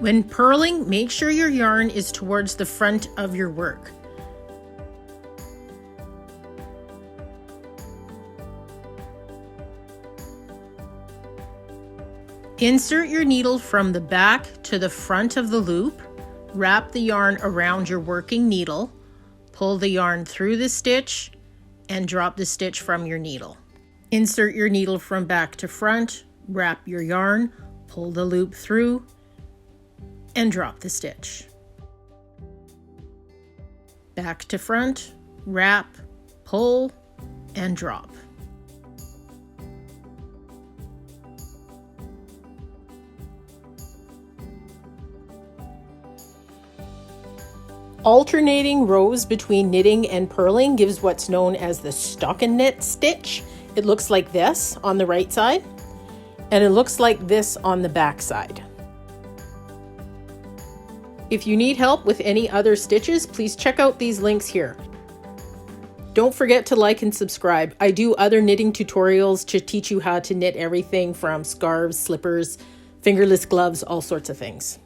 When purling, make sure your yarn is towards the front of your work. Insert your needle from the back to the front of the loop. Wrap the yarn around your working needle. Pull the yarn through the stitch and drop the stitch from your needle. Insert your needle from back to front, wrap your yarn, pull the loop through, and drop the stitch. Back to front, wrap, pull, and drop. Alternating rows between knitting and purling gives what's known as the stockinette stitch. It looks like this on the right side, and it looks like this on the back side. If you need help with any other stitches, please check out these links here. Don't forget to like and subscribe. I do other knitting tutorials to teach you how to knit everything from scarves, slippers, fingerless gloves, all sorts of things.